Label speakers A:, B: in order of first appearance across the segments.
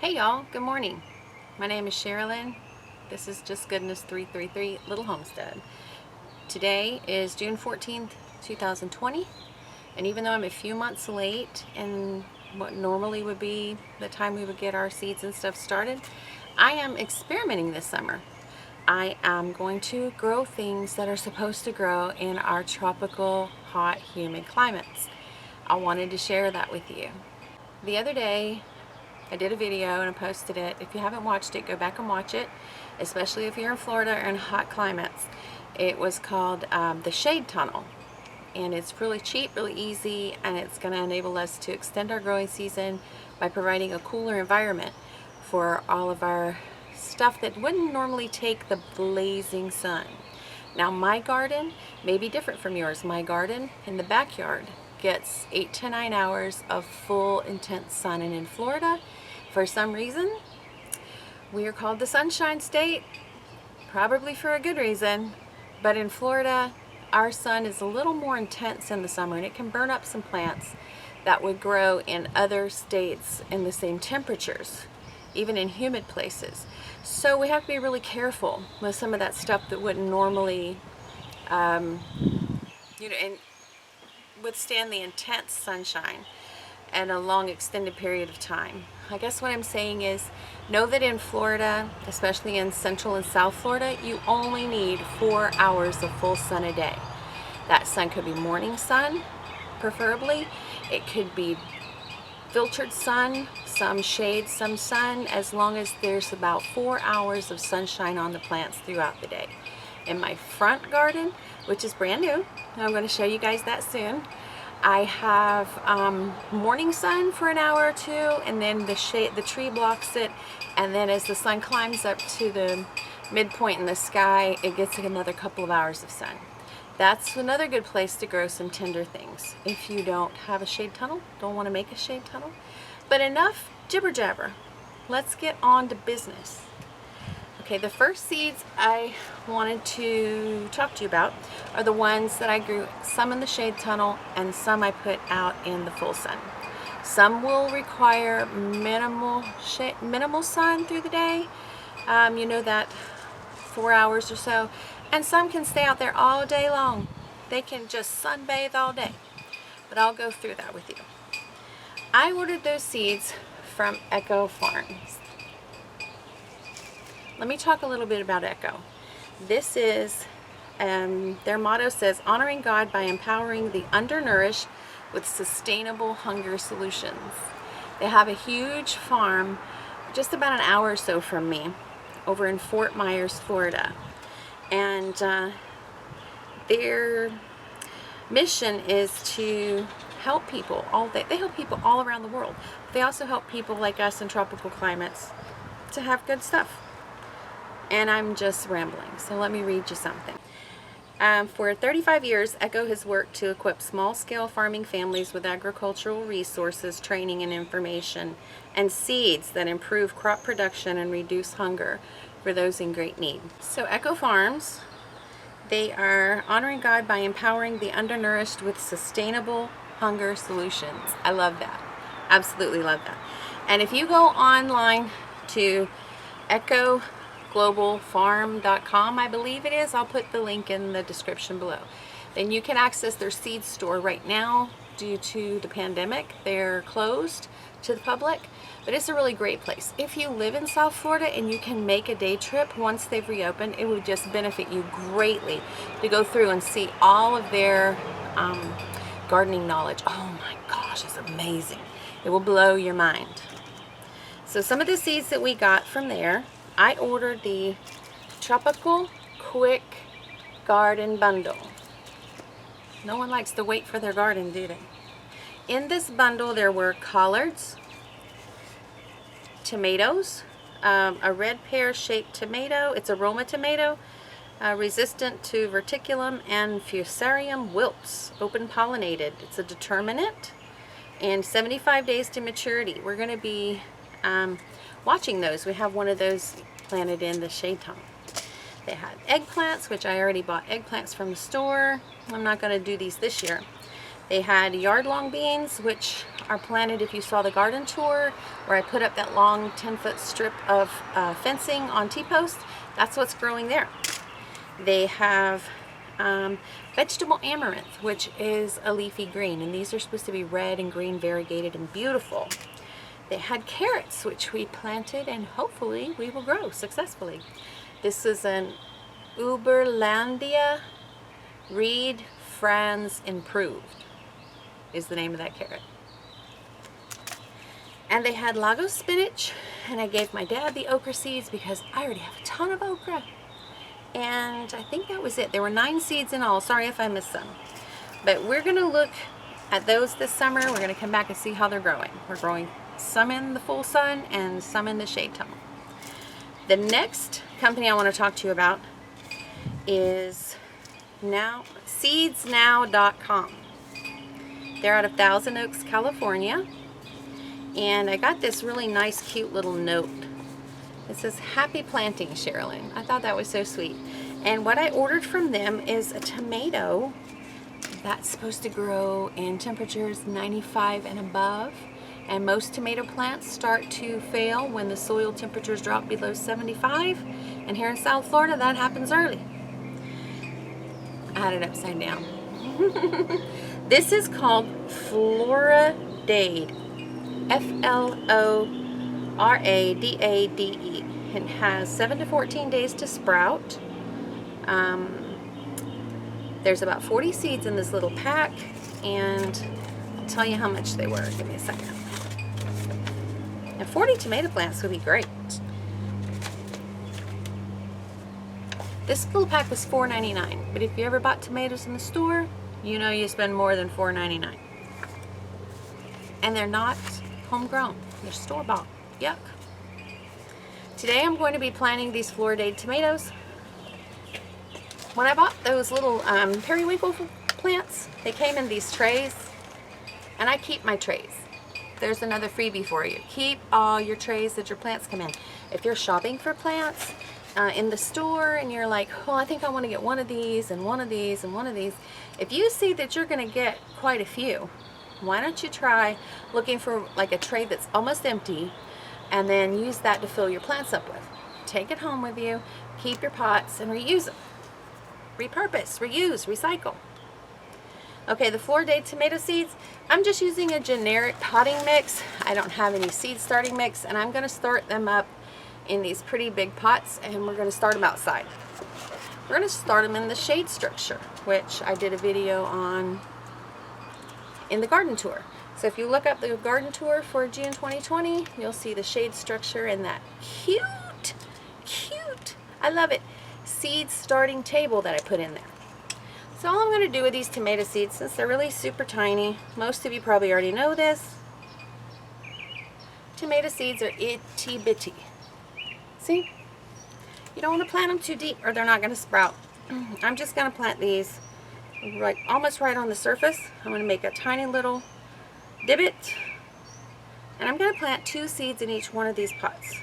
A: Hey y'all, good morning. My name is Sherilyn. This is Just Goodness 333 Little Homestead. Today is June 14th, 2020, and even though I'm a few months late in what normally would be the time we would get our seeds and stuff started, I am experimenting this summer. I am going to grow things that are supposed to grow in our tropical, hot, humid climates. I wanted to share that with you. The other day, I did a video and I posted it. If you haven't watched it, go back and watch it, especially if you're in Florida or in hot climates. It was called the Shade Tunnel, and it's really cheap, really easy, and it's going to enable us to extend our growing season by providing a cooler environment for all of our stuff that wouldn't normally take the blazing sun. Now, my garden may be different from yours. My garden in the backyard gets 8 to 9 hours of full intense sun, and in Florida, for some reason, we are called the Sunshine State, probably for a good reason, but in Florida our sun is a little more intense in the summer, and it can burn up some plants that would grow in other states in the same temperatures, even in humid places. So we have to be really careful with some of that stuff that wouldn't normally and withstand the intense sunshine and a long extended period of time. I guess what I'm saying is, know that in Florida, especially in Central and South Florida, you only need 4 hours of full sun a day. That sun could be morning sun, preferably. It could be filtered sun, some shade, some sun, as long as there's about 4 hours of sunshine on the plants throughout the day. In my front garden, which is brand new, I'm going to show you guys that soon, I have morning sun for an hour or two, and then the tree blocks it, and then as the sun climbs up to the midpoint in the sky, it gets another couple of hours of sun. That's another good place to grow some tender things if you don't have a shade tunnel, don't want to make a shade tunnel. But enough jibber jabber. Let's get on to business. Okay, the first seeds I wanted to talk to you about are the ones that I grew, some in the shade tunnel and some I put out in the full sun. Some will require minimal sun through the day, that 4 hours or so, and some can stay out there all day long. They can just sunbathe all day, but I'll go through that with you. I ordered those seeds from Echo Farms. Let me talk a little bit about Echo. This is, their motto says, honoring God by empowering the undernourished with sustainable hunger solutions. They have a huge farm just about an hour or so from me over in Fort Myers, Florida. And their mission is to help people they help people all around the world. They also help people like us in tropical climates to have good stuff. And I'm just rambling, so let me read you something. For 35 years, Echo has worked to equip small-scale farming families with agricultural resources, training, and information, and seeds that improve crop production and reduce hunger for those in great need. So Echo Farms, they are honoring God by empowering the undernourished with sustainable hunger solutions. I love that. Absolutely love that. And if you go online to echoglobalfarm.com, I believe it is. I'll put the link in the description below. Then you can access their seed store. Right now, due to the pandemic, they're closed to the public, but it's a really great place. If you live in South Florida and you can make a day trip once they've reopened, it would just benefit you greatly to go through and see all of their gardening knowledge. Oh my gosh, it's amazing. It will blow your mind. So some of the seeds that we got from there, I ordered the Tropical Quick Garden Bundle. No one likes to wait for their garden, do they? In this bundle there were collards, tomatoes, a red pear-shaped tomato, it's a Roma tomato, resistant to verticillium and fusarium wilts, open pollinated. It's a determinate, and 75 days to maturity. We're going to be watching those. We have one of those planted in the shade tunnel. They had eggplants, which I already bought eggplants from the store. I'm not going to do these this year. They had yard-long beans, which are planted, if you saw the garden tour where I put up that long 10-foot strip of fencing on T-posts, that's what's growing there. They have vegetable amaranth, which is a leafy green, and these are supposed to be red and green variegated and beautiful. They had carrots, which we planted, and hopefully we will grow successfully. This is an Uberlandia Reed Franz Improved is the name of that carrot. And they had Lagos spinach, and I gave my dad the okra seeds because I already have a ton of okra. And I think that was it. There were 9 seeds in all. Sorry if I missed some. But we're going to look at those this summer. We're going to come back and see how they're growing. We're growing some in the full sun and some in the shade tunnel. The next company I want to talk to you about is seedsnow.com. They're out of Thousand Oaks, California. And I got this really nice, cute little note. It says, "Happy planting, Sherilyn." I thought that was so sweet. And what I ordered from them is a tomato that's supposed to grow in temperatures 95 and above. And most tomato plants start to fail when the soil temperatures drop below 75. And here in South Florida, that happens early. I had it upside down. This is called Floradade. FloradaDe. It has 7 to 14 days to sprout. There's about 40 seeds in this little pack, and I'll tell you how much they were. Give me a second. Now 40 tomato plants would be great. This little pack was $4.99, but if you ever bought tomatoes in the store, you know you spend more than $4.99. And they're not homegrown. They're store-bought. Yuck. Today I'm going to be planting these Floradade tomatoes. When I bought those little periwinkle plants, they came in these trays, and I keep my trays. There's another freebie for you. Keep all your trays that your plants come in. If you're shopping for plants in the store and you're like, oh, I think I want to get one of these and one of these and one of these, if you see that you're going to get quite a few, why don't you try looking for like a tray that's almost empty and then use that to fill your plants up with. Take it home with you, keep your pots, and reuse them. Repurpose, reuse, recycle. Okay, the Floradade tomato seeds, I'm just using a generic potting mix. I don't have any seed starting mix, and I'm going to start them up in these pretty big pots, and we're going to start them outside. We're going to start them in the shade structure, which I did a video on in the garden tour. So if you look up the garden tour for June 2020, you'll see the shade structure and that cute, I love it, seed starting table that I put in there. So all I'm going to do with these tomato seeds, since they're really super tiny, most of you probably already know this, tomato seeds are itty bitty. See? You don't want to plant them too deep or they're not going to sprout. I'm just going to plant these almost right on the surface. I'm going to make a tiny little divot, and I'm going to plant 2 seeds in each one of these pots.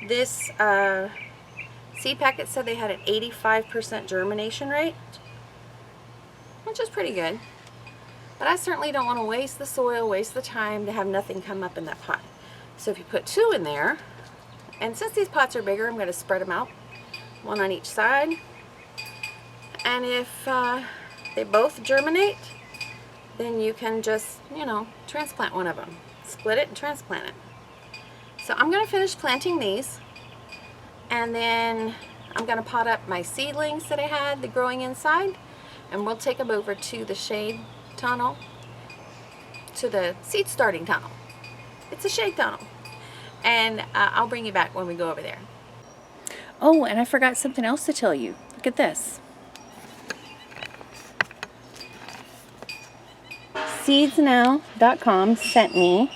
A: This seed packet said they had an 85% germination rate, which is pretty good, but I certainly don't want to waste the soil, waste the time to have nothing come up in that pot. So if you put 2 in there, and since these pots are bigger, I'm going to spread them out, 1 on each side, and if they both germinate, then you can just, transplant one of them. Split it and transplant it. So I'm going to finish planting these, and then I'm going to pot up my seedlings that I had, the growing inside, and we'll take them over to the shade tunnel, to the seed starting tunnel. It's a shade tunnel. And I'll bring you back when we go over there. Oh, and I forgot something else to tell you. Look at this. Seedsnow.com sent me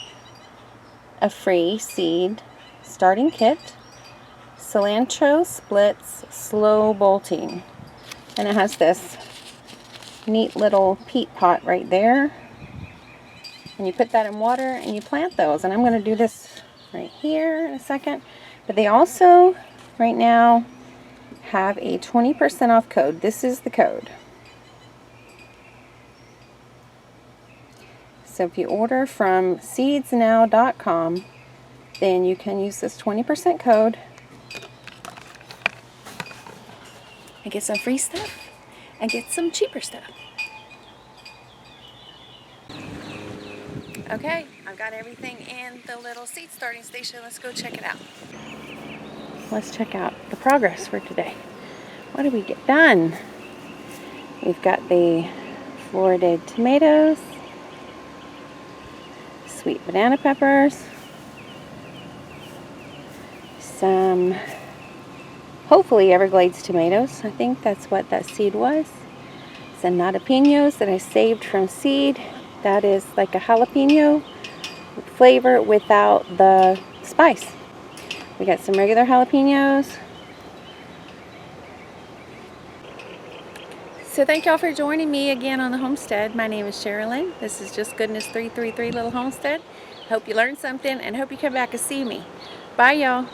A: a free seed starting kit, cilantro splits slow bolting, and it has this neat little peat pot right there, and you put that in water and you plant those. And I'm going to do this right here in a second, but they also right now have a 20% off code. This is the code. So if you order from seedsnow.com, then you can use this 20% code and get some free stuff and get some cheaper stuff. Okay, I've got everything in the little seed starting station. Let's go check it out. Let's check out the progress for today. What did we get done? We've got the Florida tomatoes, sweet banana peppers, some hopefully Everglades tomatoes. I think that's what that seed was. Some jalapenos that I saved from seed. That is like a jalapeno flavor without the spice. We got some regular jalapenos. So thank y'all for joining me again on the homestead. My name is Sherilyn. This is Just Goodness 333 Little Homestead. Hope you learned something and hope you come back and see me. Bye y'all.